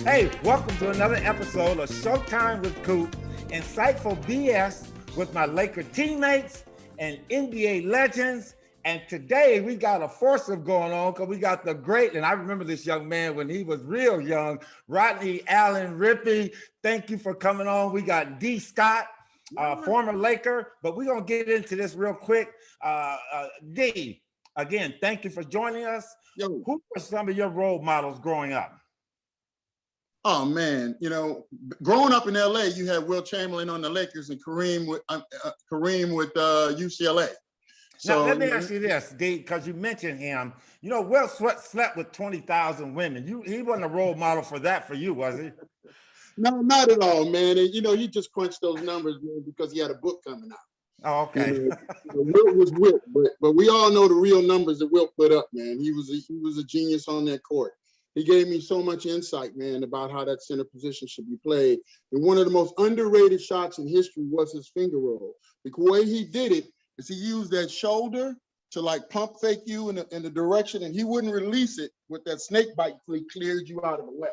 Hey, welcome to another episode of Showtime with Coop, insightful BS with my Laker teammates and NBA legends. And today we got a foursome going on because we got the great, and I remember this young man when he was real young, Rodney Allen Rippy. Thank you for coming on. We got D. Scott, former Laker, but we're going to get into this real quick. D, again, thank you for joining us. Yo. Who were some of your role models growing up? Oh man, growing up in LA, you had Will Chamberlain on the Lakers and Kareem with UCLA. So now, let me ask you this, D, because you mentioned him. Will slept with 20,000 women. He wasn't a role model for that for you, was he? No, not at all, man. And he just crunched those numbers, man, because he had a book coming out. Oh, okay. Wilt was Wilt, but we all know the real numbers that Wilt put up, man. He was a genius on that court. He gave me so much insight, man, about how that center position should be played. And one of the most underrated shots in history was his finger roll. The way he did it is he used that shoulder to like pump fake you in the direction, and he wouldn't release it with that snake bite until he cleared you out of the way.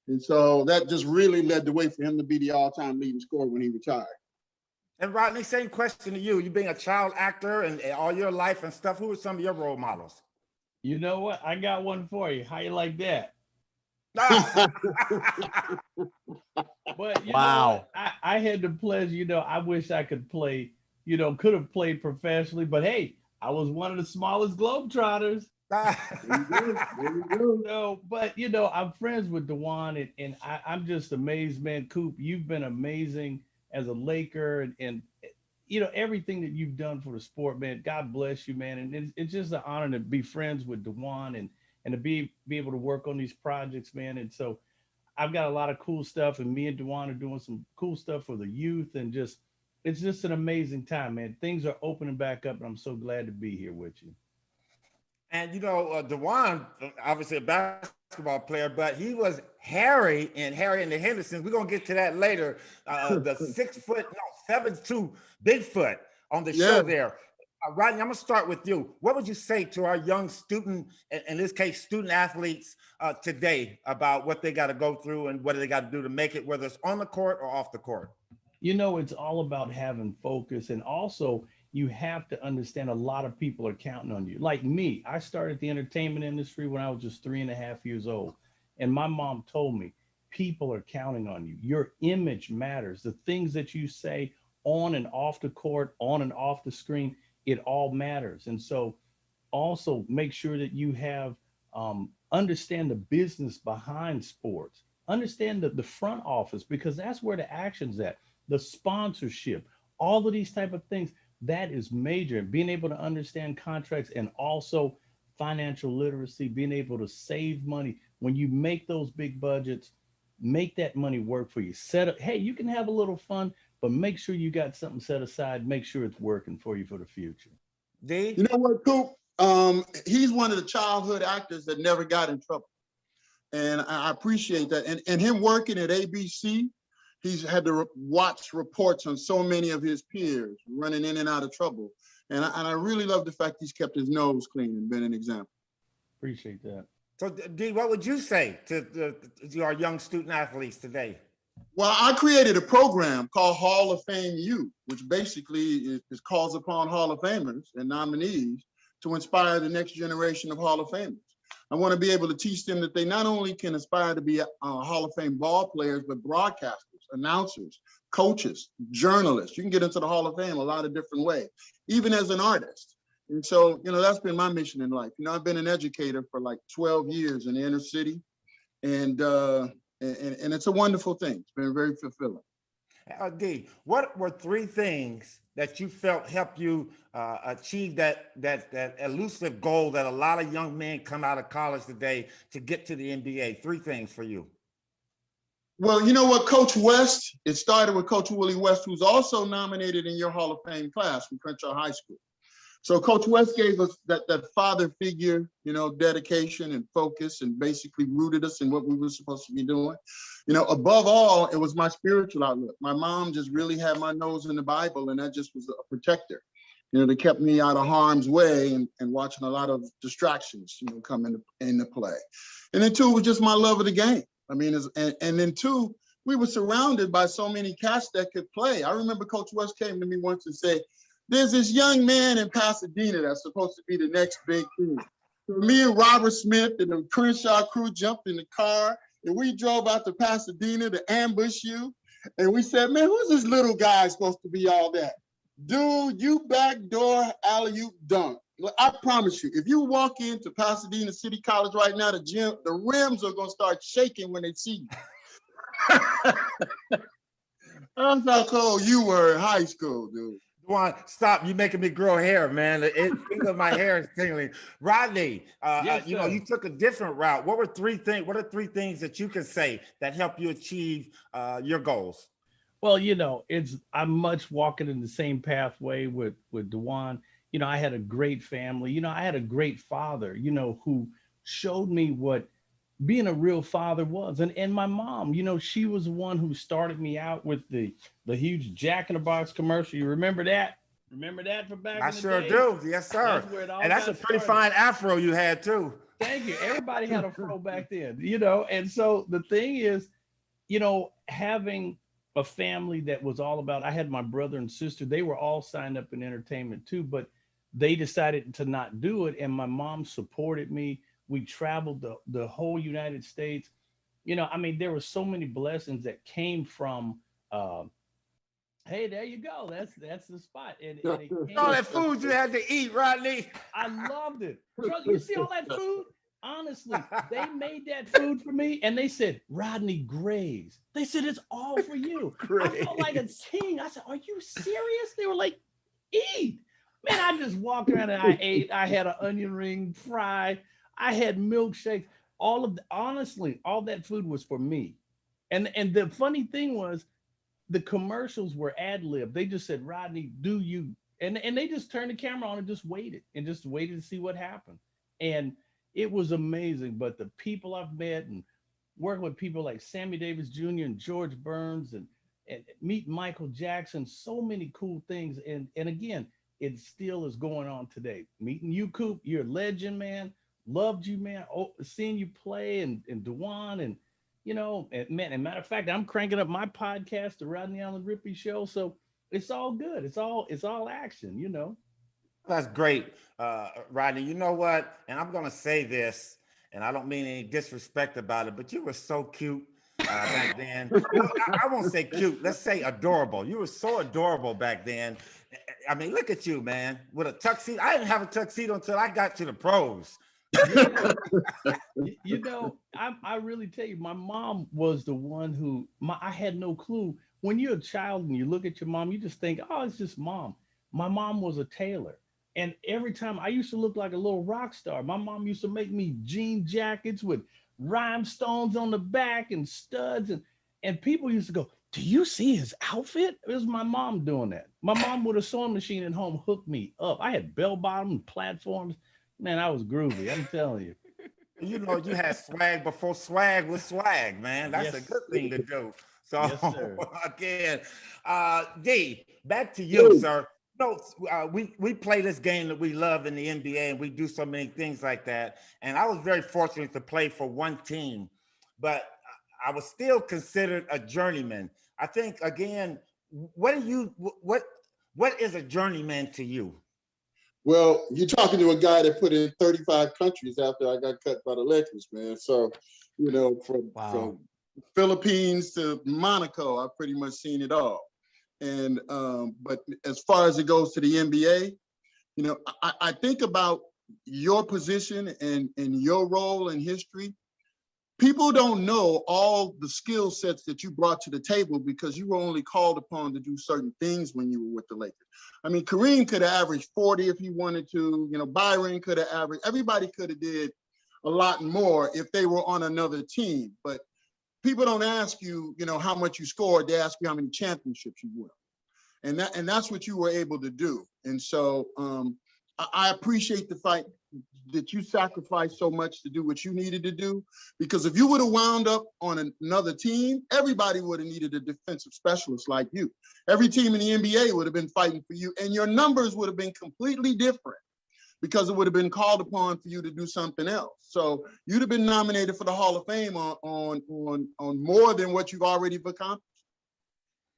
And so that just really led the way for him to be the all-time leading scorer when he retired. And Rodney, same question to you. You being a child actor and all your life and stuff, who are some of your role models? You know what? I got one for you. How you like that? But wow, I had the pleasure. I wish I could play. Could have played professionally, but hey, I was one of the smallest Globetrotters. But I'm friends with Dawan, and I'm just amazed, man. Coop, you've been amazing as a Laker, and everything that you've done for the sport, man. God bless you, man. And it's just an honor to be friends with Dawan and to be able to work on these projects, man. And so I've got a lot of cool stuff, and me and Dawan are doing some cool stuff for the youth, and it's just an amazing time, man. Things are opening back up, and I'm so glad to be here with you. And Dawan, obviously a basketball player, but he was Harry and the Hendersons. We're gonna get to that later. The 7'2" Bigfoot on the show there. Rodney, I'm gonna start with you. What would you say to our young student, in this case, student athletes today about what they got to go through and what they got to do to make it, whether it's on the court or off the court? It's all about having focus, and also you have to understand a lot of people are counting on you. Like me, I started the entertainment industry when I was just 3.5 years old. And my mom told me, people are counting on you. Your image matters. The things that you say on and off the court, on and off the screen, it all matters. And so also make sure that you have, understand the business behind sports, understand the front office, because that's where the action's at, the sponsorship, all of these type of things. That is major. Being able to understand contracts and also financial literacy, being able to save money. When you make those big budgets, make that money work for you. Hey, you can have a little fun, but make sure you got something set aside. Make sure it's working for you for the future. D? You know what, Coop? He's one of the childhood actors that never got in trouble. And I appreciate that. And him working at ABC, he's had to watch reports on so many of his peers running in and out of trouble. And I really love the fact he's kept his nose clean and been an example. Appreciate that. So, D, what would you say to our young student athletes today? Well, I created a program called Hall of Fame U, which basically calls upon Hall of Famers and nominees to inspire the next generation of Hall of Famers. I want to be able to teach them that they not only can aspire to be Hall of Fame ball players, but broadcasters, announcers, coaches, journalists. You can get into the Hall of Fame a lot of different ways, even as an artist. And so, that's been my mission in life. I've been an educator for like 12 years in the inner city, and it's a wonderful thing. It's been very fulfilling. D, what were 3 things that you felt helped you achieve that elusive goal that a lot of young men come out of college today to get to the NBA? 3 things for you. Well, you know what, Coach West, it started with Coach Willie West, who's also nominated in your Hall of Fame class from Crenshaw High School. So Coach West gave us that father figure, dedication and focus, and basically rooted us in what we were supposed to be doing. Above all, it was my spiritual outlook. My mom just really had my nose in the Bible, and that just was a protector. They kept me out of harm's way and watching a lot of distractions, come into play. And then 2 was just my love of the game. I mean, and then two, we were surrounded by so many cats that could play. I remember Coach West came to me once and said, there's this young man in Pasadena that's supposed to be the next big thing. So me and Robert Smith and the Crenshaw crew jumped in the car and we drove out to Pasadena to ambush you. And we said, man, who's this little guy supposed to be all that? Dude, you backdoor alley-oop dunk. I promise you, if you walk into Pasadena City College right now, the rims are gonna start shaking when they see you. That's how cold you were in high school, dude. Stop! You're making me grow hair, man. My hair is tingling. Rodney, Yes, you know, you took a different route. What are three things that you can say that help you achieve your goals? Well, you know, I'm much walking in the same pathway with Dawan. You know, I had a great family. You know, I had a great father, you know, who showed me what being a real father was. And my mom, you know, she was the one who started me out with the huge Jack in the Box commercial. You remember that? Remember that from back in the day? I sure do. Yes, sir. And that's a pretty fine afro you had too. Thank you. Everybody had a fro back then, you know. And so the thing is, you know, having a family that was all about, I had my brother and sister, they were all signed up in entertainment too, but they decided to not do it. And my mom supported me. We traveled the whole United States. You know, I mean, there were so many blessings that came from, hey, there you go. That's the spot. And it came all that food you had to eat, Rodney. I loved it. You see all that food? Honestly, they made that food for me and they said, Rodney Graves. They said, it's all for you. I felt like a king. I said, are you serious? They were like, eat. Man, I just walked around and I ate. I had an onion ring fry. I had milkshakes. Honestly, all that food was for me. And the funny thing was, the commercials were ad-lib. They just said, Rodney, do you? And they just turned the camera on and just waited to see what happened. And it was amazing. But the people I've met and working with people like Sammy Davis Jr. and George Burns and meet Michael Jackson, so many cool things. And again, it still is going on today. Meeting you, Coop, you're a legend, man. Loved you, man. Oh, seeing you play and Dawan and, you know, and man, and matter of fact, I'm cranking up my podcast, the Rodney Allen Rippy Show. So it's all good. It's all action, you know. That's great, Rodney. You know what? And I'm gonna say this, and I don't mean any disrespect about it, but you were so cute back then. You know, I won't say cute. Let's say adorable. You were so adorable back then. I mean, look at you, man, with a tuxedo. I didn't have a tuxedo until I got to the pros. You know, I really tell you, my mom was the one who I had no clue. When you're a child and you look at your mom, you just think, oh, it's just mom. My mom was a tailor. And every time I used to look like a little rock star. My mom used to make me jean jackets with rhinestones on the back and studs. And people used to go, do you see his outfit? It was my mom doing that. My mom with a sewing machine at home hooked me up. I had bell bottom platforms. Man, I was groovy. I'm telling you. You know, you had swag before swag was swag, man. That's a good thing to do. So yes, again, D, back to you, sir. No, we play this game that we love in the NBA, and we do so many things like that. And I was very fortunate to play for one team, but I was still considered a journeyman. I think, again, what is a journeyman to you? Well, you're talking to a guy that put in 35 countries after I got cut by the Lakers, man. So, you know, from Philippines to Monaco, I've pretty much seen it all. And but as far as it goes to the NBA, you know, I think about your position and your role in history. People don't know all the skill sets that you brought to the table because you were only called upon to do certain things when you were with the Lakers. I mean, Kareem could have averaged 40 if he wanted to. You know, Byron could have averaged. Everybody could have did a lot more if they were on another team. But people don't ask you, you know, how much you scored. They ask you how many championships you won. And that's what you were able to do. And so I appreciate the fact that you sacrificed so much to do what you needed to do, because if you would have wound up on another team, everybody would have needed a defensive specialist like you. Every team in the NBA would have been fighting for you, and your numbers would have been completely different. because it would have been called upon for you to do something else. So you'd have been nominated for the Hall of Fame on more than what you've already accomplished.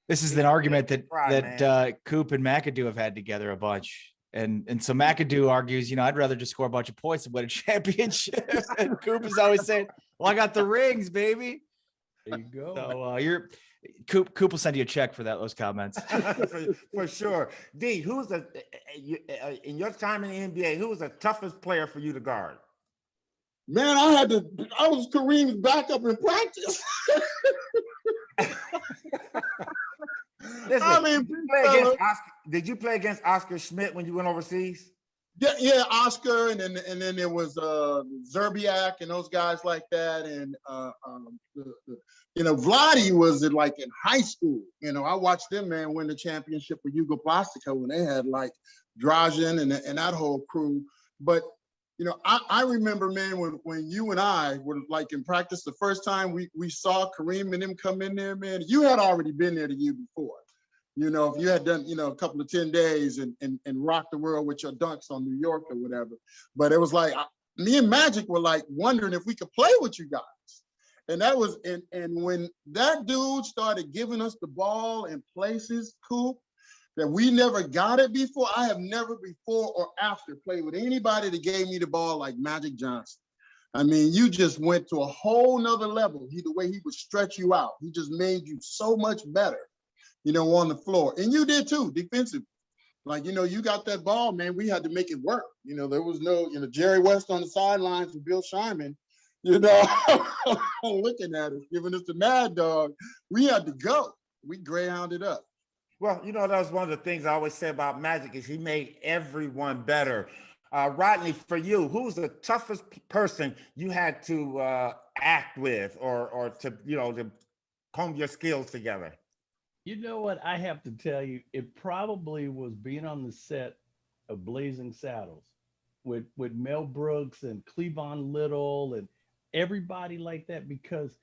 This is an argument that Coop and McAdoo have had together a bunch. And so McAdoo argues, I'd rather just score a bunch of points than win a championship. And Coop is always saying, well, I got the rings, baby. There you go. So Coop will send you a check for those comments. for sure. D, in your time in the NBA, who was the toughest player for you to guard? Man, I was Kareem's backup in practice. Listen, did you play against Oscar Schmidt when you went overseas? Yeah, Oscar, and then there was Zerbiak and those guys like that, and Vladi was in high school. I watched them, man, win the championship with Yugoplastico when they had like Dražen and that whole crew. But I remember, man, when you and I were like in practice the first time we saw Kareem and them come in there, man, you had already been there the year before. If you had done, a couple of 10 days and rocked the world with your dunks on New York or whatever. But it was like, me and Magic were like wondering if we could play with you guys. And that was, and when that dude started giving us the ball in places, Coop, that we never got it before. I have never before or after played with anybody that gave me the ball like Magic Johnson. I mean, you just went to a whole nother level. The way he would stretch you out, he just made you so much better, on the floor. And you did too, defensively. Like, you got that ball, man, we had to make it work. There was no, Jerry West on the sidelines and Bill Shyman, looking at us, giving us the mad dog. We had to go. We greyhounded up. Well, that was one of the things I always say about Magic is he made everyone better. Rodney, for you, who's the toughest person you had to act with or to comb your skills together? You know what? I have to tell you, it probably was being on the set of Blazing Saddles with Mel Brooks and Cleavon Little and everybody like that, because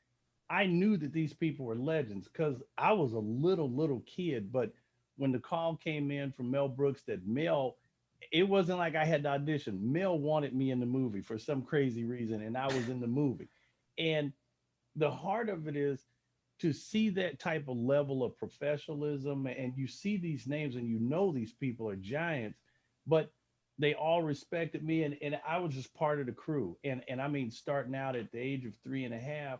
I knew that these people were legends because I was a little kid. But when the call came in from Mel Brooks that Mel, it wasn't like I had to audition. Mel wanted me in the movie for some crazy reason, and I was in the movie. And the heart of it is to see that type of level of professionalism, and you see these names and these people are giants, but they all respected me, and I was just part of the crew. And I mean, starting out at the age of 3.5,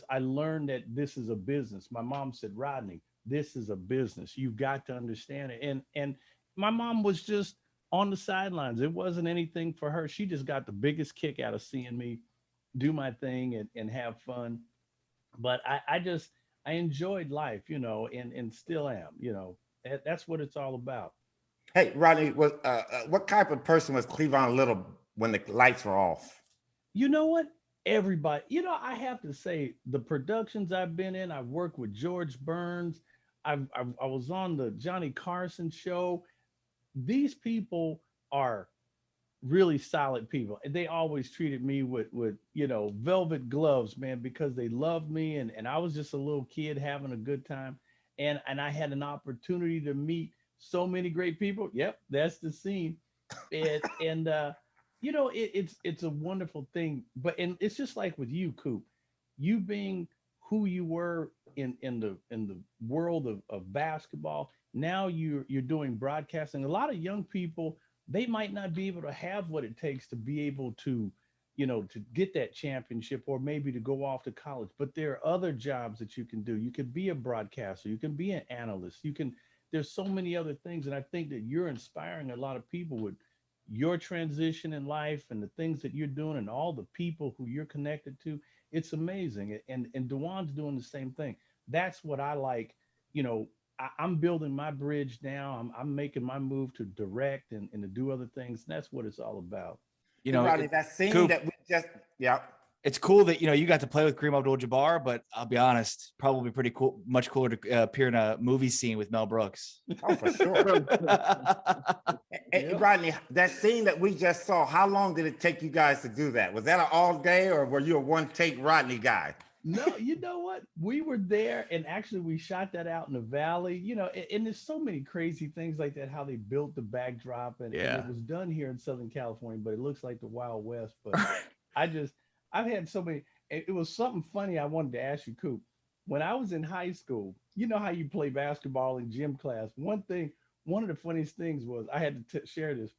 I learned that this is a business. My mom said, Rodney, this is a business. You've got to understand it. And my mom was just on the sidelines. It wasn't anything for her. She just got the biggest kick out of seeing me do my thing and have fun. But I enjoyed life, and still am, that's what it's all about. Hey, Rodney, what type of person was Cleavon Little when the lights were off? You know what? Everybody, I have to say the productions I've been in, I've worked with George Burns. I was on the Johnny Carson show. These people are really solid people. And they always treated me with velvet gloves, man, because they loved me. And I was just a little kid having a good time. And I had an opportunity to meet so many great people. Yep, that's the scene. It's a wonderful thing. And it's just like with you, Coop, you being who you were in the world of basketball. Now you're doing broadcasting. A lot of young people, they might not be able to have what it takes to be able to, to get that championship or maybe to go off to college. But there are other jobs that you can do. You can be a broadcaster. You can be an analyst. There's so many other things. And I think that you're inspiring a lot of people with your transition in life and the things that you're doing and all the people who you're connected to. It's amazing. And Dawan's doing the same thing. That's what I like. I'm building my bridge now. I'm making my move to direct and to do other things. And that's what it's all about. Rodney, that scene Coop, that we just, yeah. It's cool that, you got to play with Kareem Abdul-Jabbar, but I'll be honest, probably pretty cool, much cooler to appear in a movie scene with Mel Brooks. Oh, for sure. Hey, Rodney, that scene that we just saw, how long did it take you guys to do that? Was that an all day or were you a one take Rodney guy? No, you know what? We were there, and actually, we shot that out in the valley. And there's so many crazy things like that. How they built the backdrop, and it was done here in Southern California, but it looks like the Wild West. But I've had so many. It was something funny I wanted to ask you, Coop. When I was in high school, you know how you play basketball in gym class. One of the funniest things was I had to share this.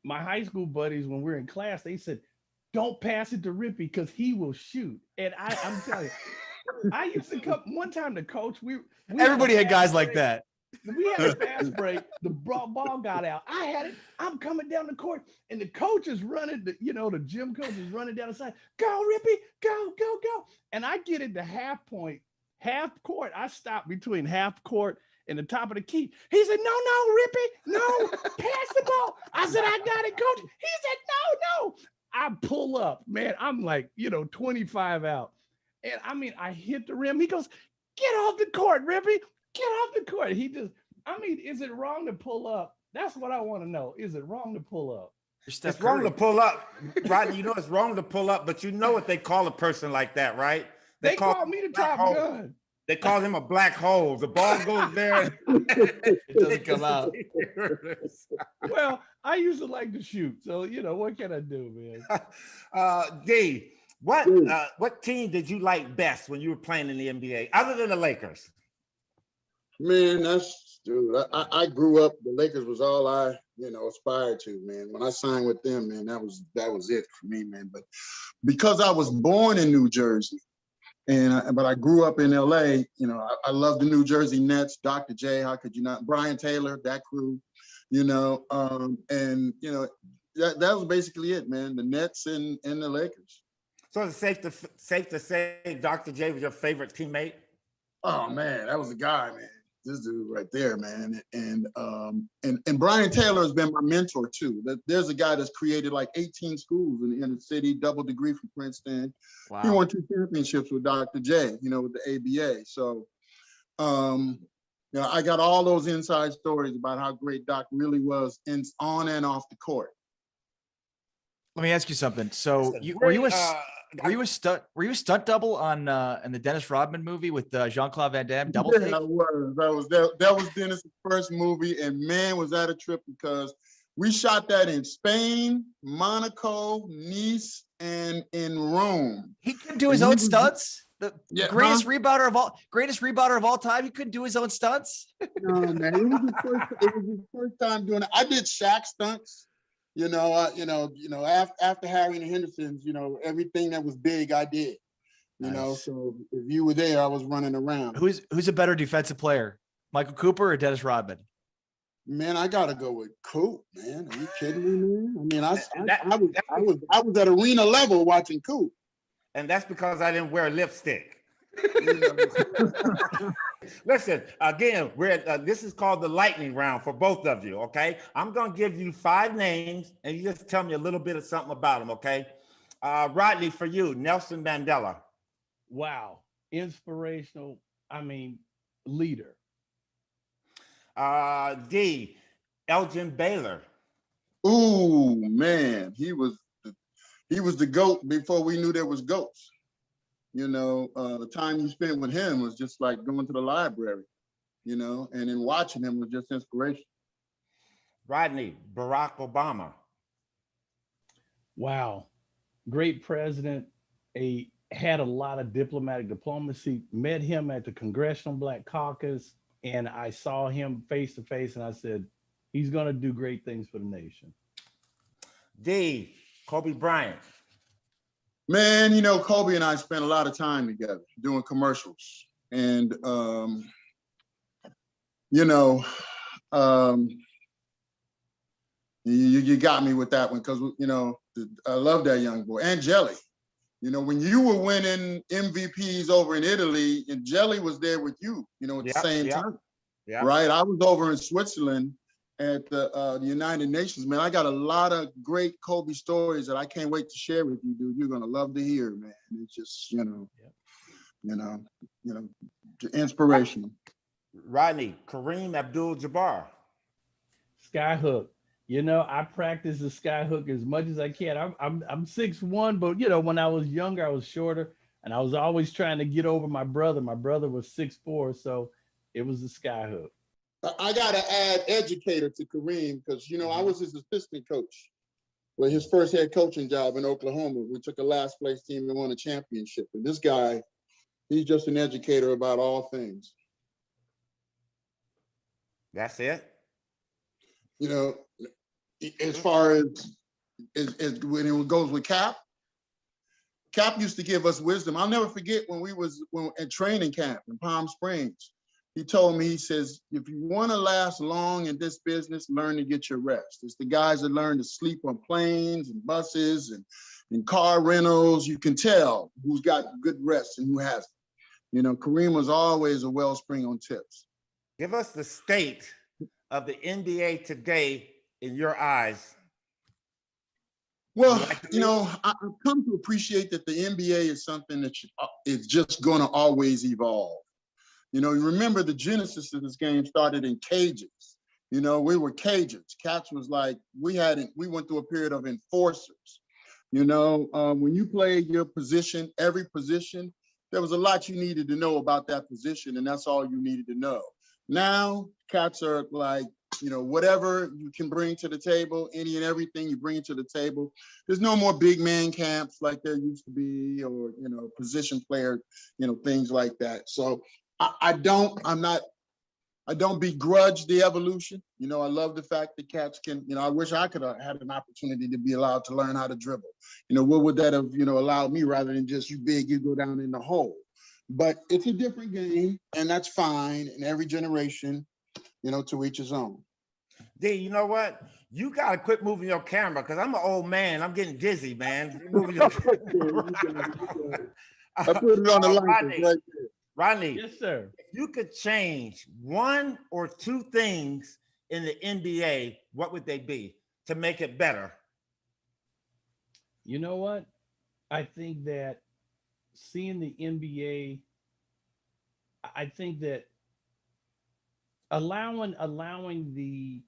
My high school buddies, when we were in class, they said, "Don't pass it to Rippy because he will shoot." And I'm telling you, I used to come one time to coach. Everybody had guys like that. We had a fast break. The ball got out. I had it. I'm coming down the court, and the coach is running. The gym coach is running down the side. Go, Rippy, go, go, go! And I get into half court. I stop between half court and the top of the key. He said, "No, no, Rippy, no, pass the ball." I said, "I got it, coach." He said, "No, no." I pull up, man. I'm like, 25 out. And I hit the rim. He goes, "Get off the court, Rippy. Get off the court." Is it wrong to pull up? That's what I want to know. Is it wrong to pull up? It's wrong to pull up, Rodney. It's wrong to pull up, but you know what they call a person like that, right? They call me the Top Gun. They call him a black hole. The ball goes there. It doesn't come out. Well, I used to like to shoot. So, what can I do, man? D, what team did you like best when you were playing in the NBA, other than the Lakers? Man, I grew up, the Lakers was all I, aspired to, man. When I signed with them, man, that was it for me, man. But because I was born in New Jersey, but I grew up in LA, I love the New Jersey Nets, Dr. J, how could you not? Brian Taylor, that crew, that was basically it, man. The Nets and the Lakers. So it's safe to say Dr. J was your favorite teammate? Oh man, that was the guy, man. This dude right there, man. And Brian Taylor has been my mentor too. There's a guy that's created like 18 schools in the inner city, double degree from Princeton. Wow. He won 2 championships with Dr. J, with the ABA. So, I got all those inside stories about how great Doc really was on and off the court. Let me ask you something. So were you a stunt double on in the Dennis Rodman movie with Jean-Claude Van Damme? Double take? I was. That was Dennis' first movie, and man, was that a trip because we shot that in Spain, Monaco, Nice, and in Rome. He couldn't do his own stunts. The greatest rebounder of all time. He couldn't do his own stunts. No, man, it was his first time doing it. I did Shaq stunts. After Harry and the Hendersons, everything that was big, I did. Nice. So if you were there, I was running around. Who's a better defensive player, Michael Cooper or Dennis Rodman? Man, I gotta go with Coop. Man, are you kidding me, man? I was at arena level watching Coop. And that's because I didn't wear lipstick. Listen, again, this is called the lightning round for both of you, okay? I'm going to give you 5 names, and you just tell me a little bit of something about them, okay? Rodney, for you, Nelson Mandela. Wow. Inspirational, leader. D, Elgin Baylor. Ooh, man, he was the GOAT before we knew there was GOATs. The time you spent with him was just like going to the library, and then watching him was just inspiration. Rodney, Barack Obama. Wow. Great president. Had a lot of diplomatic diplomacy. Met him at the Congressional Black Caucus, and I saw him face to face, and I said, he's going to do great things for the nation. D, Kobe Bryant. Man, Kobe and I spent a lot of time together doing commercials. And, you got me with that one because, I love that young boy. And Jelly. When you were winning MVPs over in Italy, and Jelly was there with you, at the same time. Yeah. Right? I was over in Switzerland at the United Nations, man. I got a lot of great Kobe stories that I can't wait to share with you, dude. You're gonna love to hear, man. It's just, inspirational. Rodney, Kareem Abdul-Jabbar. Skyhook. I practice the skyhook as much as I can. I'm 6'1", but when I was younger, I was shorter. And I was always trying to get over my brother. My brother was 6'4", so it was the sky hook. I got to add educator to Kareem because, I was his assistant coach. Well, his first head coaching job in Oklahoma. We took a last place team and won a championship. And this guy, he's just an educator about all things. That's it. As far as when it goes with Cap used to give us wisdom. I'll never forget when we was at training camp in Palm Springs. He told me, he says, if you want to last long in this business, learn to get your rest. It's the guys that learn to sleep on planes and buses and car rentals. You can tell who's got good rest and who hasn't. Kareem was always a wellspring on tips. Give us the state of the NBA today in your eyes. Well, I've come to appreciate that the NBA is something that is just going to always evolve. You remember the genesis of this game started in cages. We were cages. Cats was like, we went through a period of enforcers. When you played your position, every position, there was a lot you needed to know about that position, and that's all you needed to know. Now, cats are like, whatever you can bring to the table, any and everything you bring to the table. There's no more big man camps like there used to be, or, position player, things like that. So I don't begrudge the evolution. I love the fact that cats can, I wish I could have had an opportunity to be allowed to learn how to dribble. What would that have, allowed me rather than just you big, you go down in the hole. But it's a different game, and that's fine. And every generation, to each his own. D, you know what? You got to quit moving your camera because I'm an old man. I'm getting dizzy, man. You're moving your I put it on the line right there. Rodney, Yes, sir. If you could change one or two things in the NBA, what would they be to make it better? You know what? I think that seeing the NBA, I think that allowing the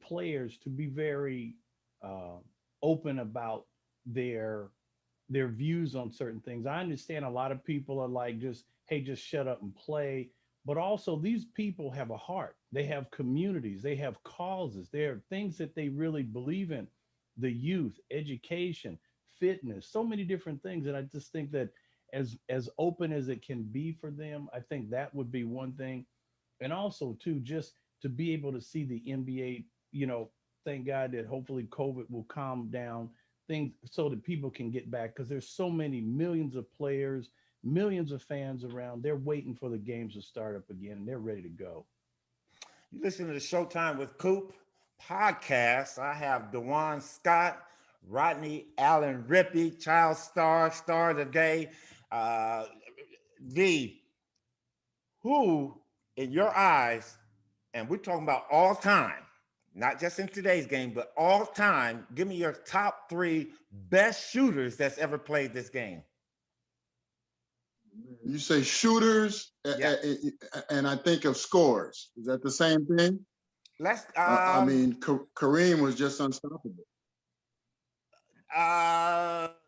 players to be very open about their views on certain things. I understand a lot of people are like, just shut up and play. But also these people have a heart. They have communities. They have causes. There are things that they really believe in. The youth, education, fitness, so many different things. And I just think that as open as it can be for them, I think that would be one thing. And also too, just to be able to see the NBA, thank God that hopefully COVID will calm down things so that people can get back, because there's so many millions of players, millions of fans around. They're waiting for the games to start up again, and they're ready to go. You listen to the Showtime with Coop podcast. I have Dawan Scott, Rodney Allen Rippy, child star of the day. Who in your eyes, and we're talking about all time, not just in today's game, but all time, give me your top three best shooters that's ever played this game. You say shooters, yeah. And I think of scores. Is that the same thing? Kareem was just unstoppable.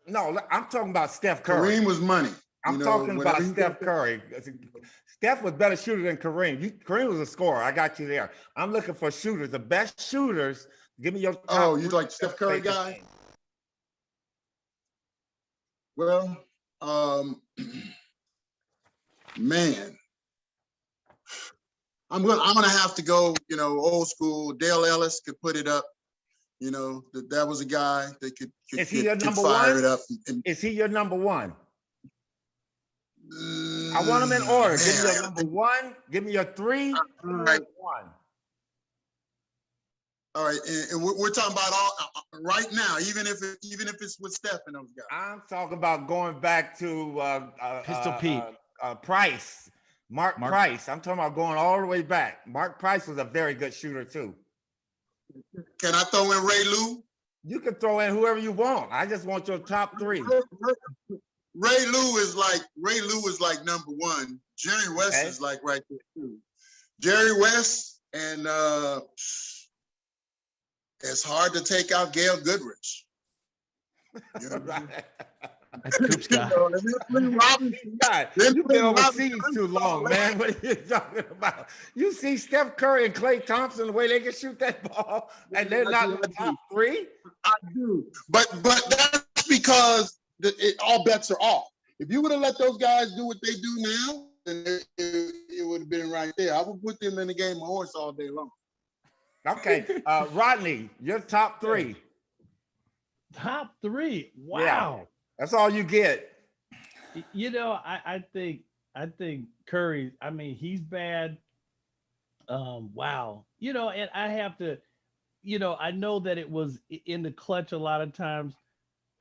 No, I'm talking about Steph Curry. Kareem was money. I'm talking about Steph Curry. Steph was better shooter than Kareem. Kareem was a scorer. I got you there. I'm looking for shooters, the best shooters. Give me your top. Oh, you like Steph Curry guy? Well, man, I'm gonna have to go. Old school. Dale Ellis could put it up. That was a guy that could. Is he your number one? It up. Is he your number one? I want them in order. Give me your number one. Give me your three. Right. One. All right, and we're talking about all right now, even if it's with Steph and those guys. I'm talking about going back to Pistol Pete, Price, Mark Price. I'm talking about going all the way back. Mark Price was a very good shooter too. Can I throw in Ray Lou? You can throw in whoever you want. I just want your top three. Ray Lou is like number one. Jerry West is like right there too. Jerry West, and it's hard to take out Gail Goodrich. Right. That's Coop's guy. God, you've been overseas too long, man. What are you talking about? You see Steph Curry and Klay Thompson, the way they can shoot that ball, and they're not in the top three? I do. But that's because all bets are off. If you would have let those guys do what they do now, then it would have been right there. I would put them in the game of horse all day long. Okay. Rodney, your top three. Top three. Wow. Yeah, that's all you get. You know, I think Curry, I mean, he's bad. Wow. You know, and I have to, you know, I know that it was in the clutch a lot of times.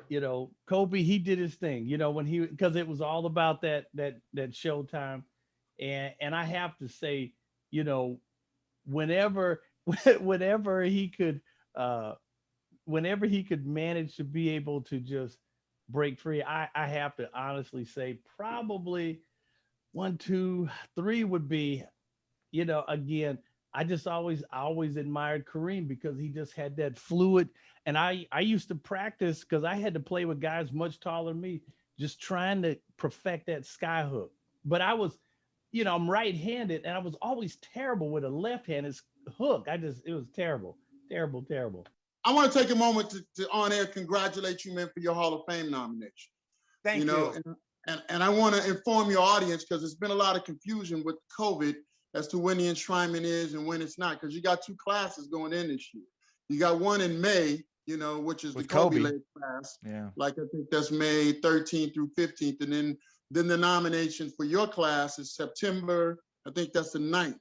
You know, Kobe, he did his thing, you know, when because it was all about that Showtime. And I have to say, you know, whenever he could manage to be able to just break free, I have to honestly say probably 1, 2, 3 would be, you know, again, I always admired Kareem because he just had that fluid. And I used to practice because I had to play with guys much taller than me, just trying to perfect that sky hook. But I was, you know, I'm right-handed and I was always terrible with a left-handed hook. It was terrible. I want to take a moment to on air congratulate you, man, for your Hall of Fame nomination. Thank you. And I want to inform your audience because there's been a lot of confusion with COVID as to when the enshrinement is and when it's not, because you got 2 classes going in this year. You got one in May, you know, which is with the Kobe-led class. Yeah. Like I think that's May 13th through 15th. And then the nomination for your class is September, I think that's the 9th.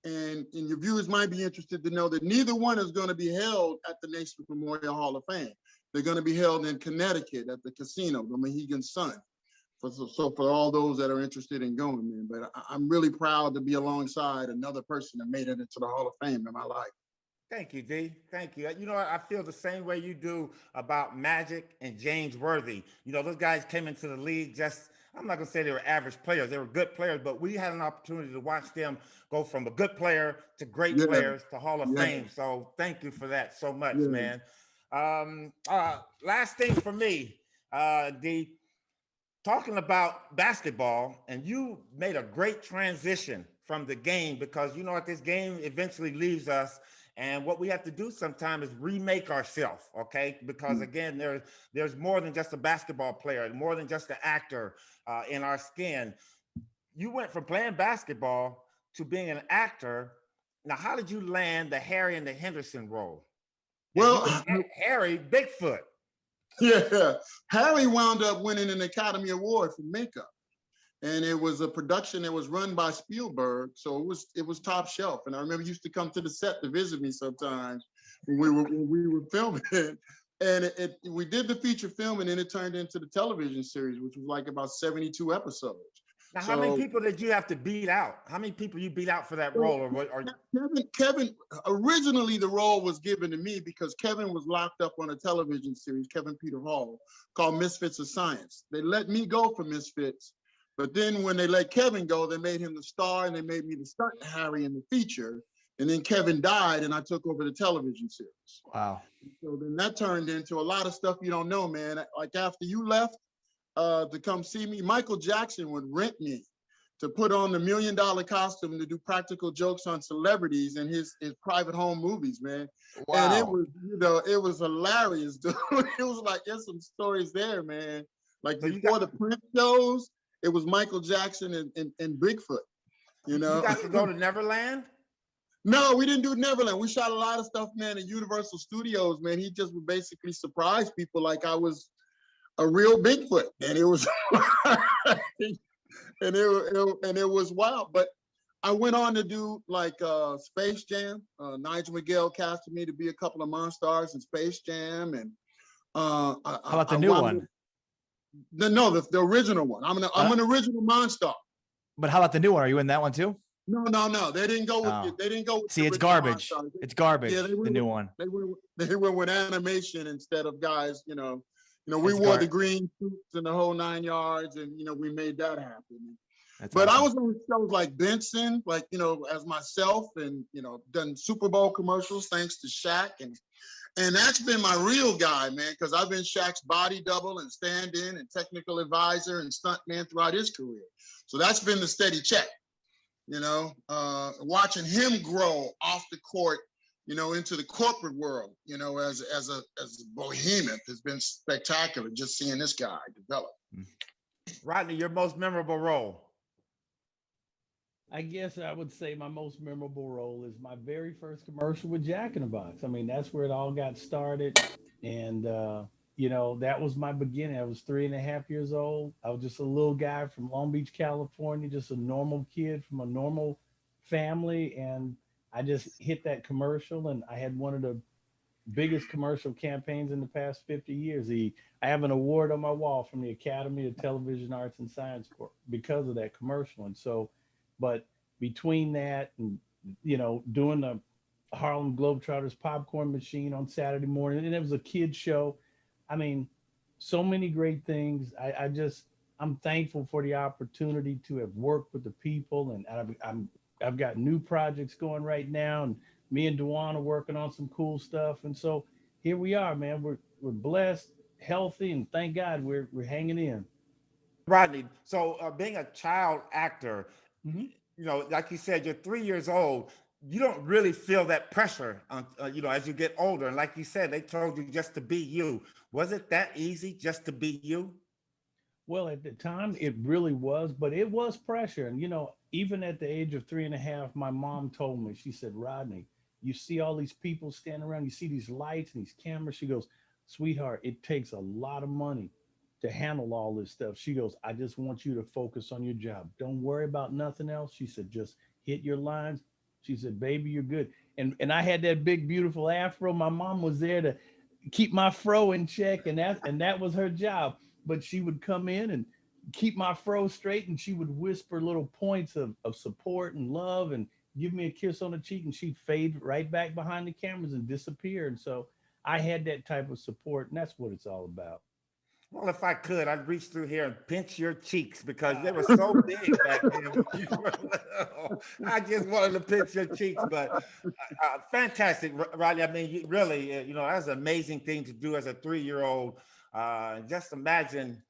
And your viewers might be interested to know that neither one is going to be held at the Naismith Memorial Hall of Fame. They're going to be held in Connecticut at the casino, the Mohegan Sun. So for all those that are interested in going, man, but I'm really proud to be alongside another person that made it into the Hall of Fame in my life. Thank you, D. Thank you. You know, I feel the same way you do about Magic and James Worthy. You know, those guys came into the league just, I'm not going to say they were average players. They were good players, but we had an opportunity to watch them go from a good player to great players to Hall of Fame. So thank you for that so much, man. Last thing for me, D, talking about basketball, and you made a great transition from the game because you know what, this game eventually leaves us. And what we have to do sometimes is remake ourselves, okay? Because again, there's more than just a basketball player, more than just an actor in our skin. You went from playing basketball to being an actor. Now, how did you land the Harry and the Henderson role? Well, Harry Bigfoot. Yeah, Harry wound up winning an Academy Award for makeup. And it was a production that was run by Spielberg, so it was top shelf. And I remember he used to come to the set to visit me sometimes when we were filming it. And we did the feature film, and then it turned into the television series, which was like about 72 episodes. Now, how many people did you have to beat out? How many people you beat out for that role? Kevin, originally the role was given to me because Kevin was locked up on a television series, Kevin Peter Hall, called Misfits of Science. They let me go for Misfits. But then when they let Kevin go, they made him the star and they made me the stunt Harry in the feature. And then Kevin died and I took over the television series. Wow. So then that turned into a lot of stuff you don't know, man. Like after you left to come see me, Michael Jackson would rent me to put on the $1 Million costume to do practical jokes on celebrities in his private home movies, man. Wow. And it was, you know, it was hilarious, dude. It was like, there's some stories there, man. Like before the Prince shows, it was Michael Jackson and Bigfoot, you know. You got to go to Neverland? No, we didn't do Neverland. We shot a lot of stuff, man, at Universal Studios, man. He just would basically surprise people like I was a real Bigfoot. And it was, and it was wild. But I went on to do like Space Jam. Nigel Miguel casted me to be a couple of Monstars in Space Jam. And how about the new one? The original one. I'm an original Monstar. But how about the new one? Are you in that one too? No. They didn't go with it. They didn't go with See, it's garbage. It's garbage. Yeah, the new one. They went with animation instead of guys, you know, we wore the green suits and the whole 9 yards, and we made that happen. But awesome. I was on shows like Benson, like, as myself, and done Super Bowl commercials thanks to Shaq, And that's been my real guy, man, because I've been Shaq's body double and stand-in and technical advisor and stuntman throughout his career. So that's been the steady check, watching him grow off the court, into the corporate world, as a behemoth has been spectacular, just seeing this guy develop. Rodney, your most memorable role? I guess I would say my most memorable role is my very first commercial with Jack in the Box. I mean, that's where it all got started. And, that was my beginning. I was 3.5 years old. I was just a little guy from Long Beach, California, just a normal kid from a normal family. And I just hit that commercial, and I had one of the biggest commercial campaigns in the past 50 years. I have an award on my wall from the Academy of Television Arts and Science because of that commercial. And so, but between that and, doing the Harlem Globetrotters popcorn machine on Saturday morning, and it was a kid's show. I mean, so many great things. I'm thankful for the opportunity to have worked with the people, and I've got new projects going right now, and me and Dawan are working on some cool stuff. And so here we are, man. We're blessed, healthy, and thank God we're hanging in. Rodney, so being a child actor, Mm-hmm. like you said, you're 3 years old. You don't really feel that pressure, as you get older. And like you said, they told you just to be you. Was it that easy just to be you? Well, at the time, it really was, but it was pressure. And, even at the age of 3.5, my mom told me, she said, Rodney, you see all these people standing around, you see these lights and these cameras. She goes, sweetheart, it takes a lot of money to handle all this stuff. She goes, I just want you to focus on your job. Don't worry about nothing else. She said, just hit your lines. She said, baby, you're good. And I had that big, beautiful afro. My mom was there to keep my fro in check, and that was her job. But she would come in and keep my fro straight, and she would whisper little points of support and love and give me a kiss on the cheek, and she'd fade right back behind the cameras and disappear. And so I had that type of support, and that's what it's all about. Well, if I could, I'd reach through here and pinch your cheeks because they were so big back then when you were little. I just wanted to pinch your cheeks, but fantastic, Rodney. I mean, you really, that's an amazing thing to do as a 3-year-old. Just imagine,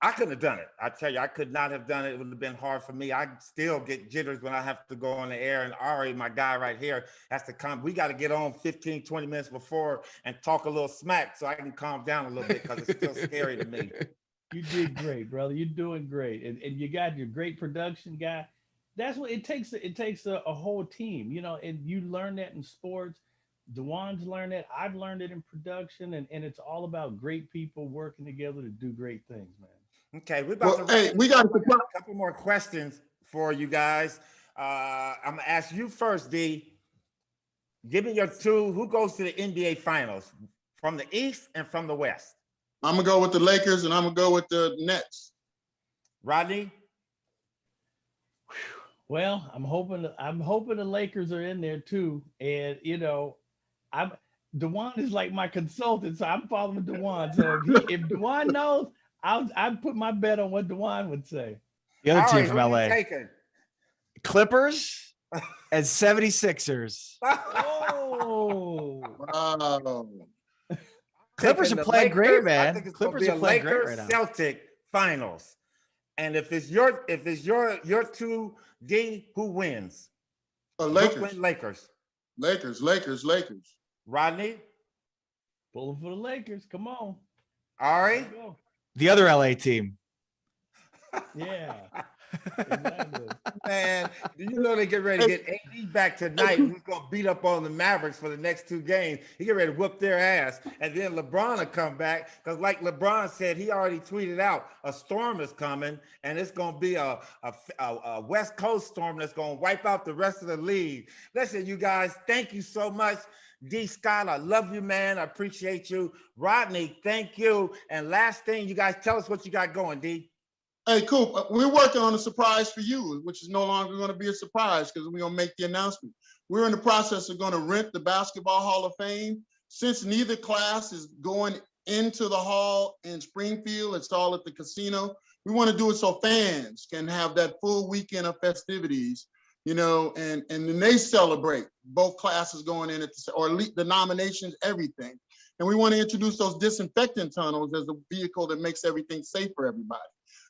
I couldn't have done it. I tell you, I could not have done it. It would have been hard for me. I still get jitters when I have to go on the air, and Ari, my guy right here, has to come. We got to get on 15, 20 minutes before and talk a little smack so I can calm down a little bit because it's still scary to me. You did great, brother. You're doing great. And you got your great production guy. That's what it takes. It takes a whole team, and you learn that in sports. Dawan's learned that. I've learned it in production, and it's all about great people working together to do great things, man. Okay, we're about to. Hey, we got a couple more questions for you guys. I'm gonna ask you first, D. Give me your two. Who goes to the NBA Finals from the East and from the West? I'm gonna go with the Lakers, and I'm gonna go with the Nets. Rodney. Well, I'm hoping the Lakers are in there too, and Dawan is like my consultant, so I'm following Dawan. So if Dawan knows, I'd put my bet on what Dawan would say. The other team from LA. Clippers and 76ers. Oh. Wow. Clippers are playing great, man. Clippers are playing great right now. Celtic finals. And if it's your two, D, who wins? Lakers. Brooklyn Lakers. Lakers. Rodney? Pulling for the Lakers. Come on. Ari? The other LA team. Yeah. Exactly. Man, do you know they get ready to get AD back tonight? He's gonna beat up on the Mavericks for the next 2 games. He get ready to whoop their ass, and then LeBron will come back because, like LeBron said, he already tweeted out a storm is coming, and it's gonna be a West Coast storm that's gonna wipe out the rest of the league. Listen, you guys, thank you so much. D. Scott, I love you, man. I appreciate you. Rodney, thank you. And last thing, you guys, tell us what you got going, D. Hey, Coop, we're working on a surprise for you, which is no longer going to be a surprise because we're going to make the announcement. We're in the process of going to rent the Basketball Hall of Fame. Since neither class is going into the hall in Springfield, it's all at the casino. We want to do it so fans can have that full weekend of festivities, and then they celebrate both classes going in or the nominations, everything. And we want to introduce those disinfectant tunnels as a vehicle that makes everything safe for everybody.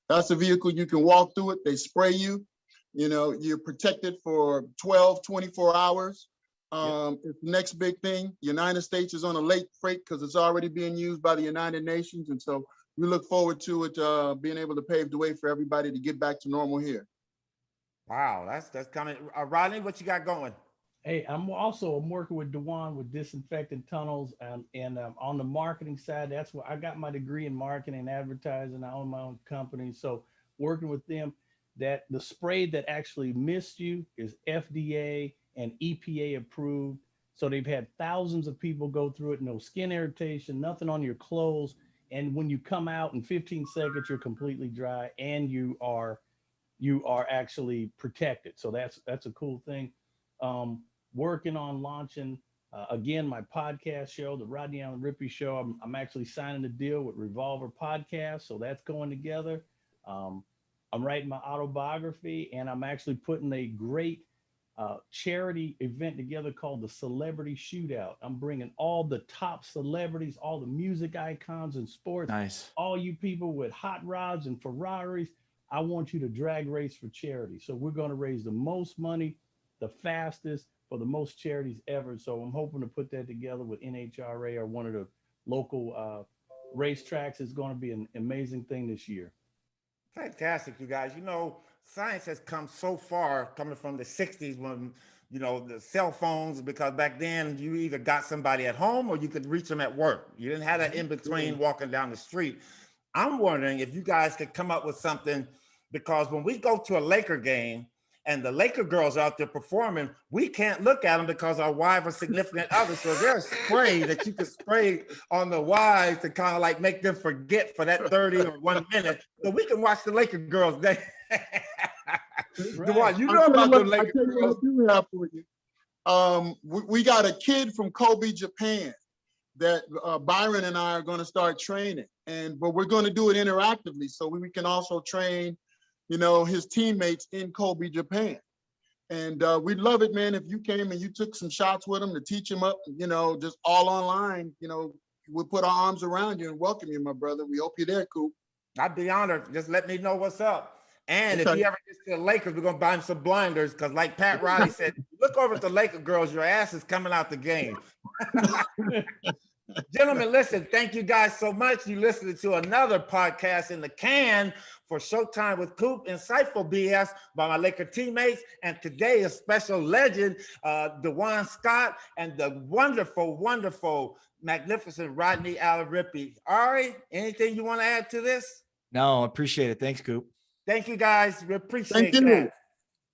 That's a vehicle you can walk through it. They spray you. You know, you're protected for 12, 24 hours. It's the next big thing. United States is on a late freight because it's already being used by the United Nations. And so we look forward to it being able to pave the way for everybody to get back to normal here. Wow, that's coming. Rodney, what you got going? Hey, I'm working with Dawan with disinfectant tunnels, and on the marketing side, that's where I got my degree in marketing and advertising. I own my own company, so working with them, that the spray that actually missed you is FDA and EPA approved. So they've had thousands of people go through it, no skin irritation, nothing on your clothes, and when you come out in 15 seconds, you're completely dry and you are actually protected. So that's a cool thing. Working on launching again my podcast show, the Rodney and Rippy Show. I'm actually signing a deal with Revolver Podcast, so that's going together. I'm writing my autobiography, and I'm actually putting a great charity event together called the Celebrity Shootout. I'm bringing all the top celebrities, all the music icons in sports, Nice. all you people with hot rods and Ferraris. I want you to drag race for charity. So we're going to raise the most money, the fastest, for the most charities ever. So I'm hoping to put that together with NHRA or one of the local racetracks. It's going to be an amazing thing this year. Fantastic, you guys. You know, science has come so far, coming from the 60s when, you know, the cell phones, because back then you either got somebody at home or you could reach them at work. You didn't have that in between walking down the street. I'm wondering if you guys could come up with something, because when we go to a Laker game and the Laker girls out there performing, we can't look at them because our wives are significant others. So there's spray that you can spray on the wives to kind of like make them forget for that 30 or 1 minute, so we can watch the Laker girls. Right. Dawan, you know about the Laker girls. We got a kid from Kobe, Japan that Byron and I are going to start training, but we're going to do it interactively so we can also train, you know, his teammates in Kobe, Japan. And we'd love it, man, if you came and you took some shots with him to teach him up, you know, just all online. You know, we'll put our arms around you and welcome you, my brother. We hope you're there, Coop. I'd be honored. Just let me know what's up. And Okay. if he ever gets to the Lakers, we're going to buy him some blinders, because like Pat Riley said, look over at the Laker girls, your ass is coming out the game. Gentlemen, listen, thank you guys so much. You listened to another podcast in the can for Showtime with Coop, insightful BS by my Laker teammates. And today, a special legend, Dawan Scott, and the wonderful, wonderful, magnificent Rodney Allen Rippy. Ari, anything you want to add to this? No, appreciate it. Thanks, Coop. Thank you, guys. We appreciate Thank you. that.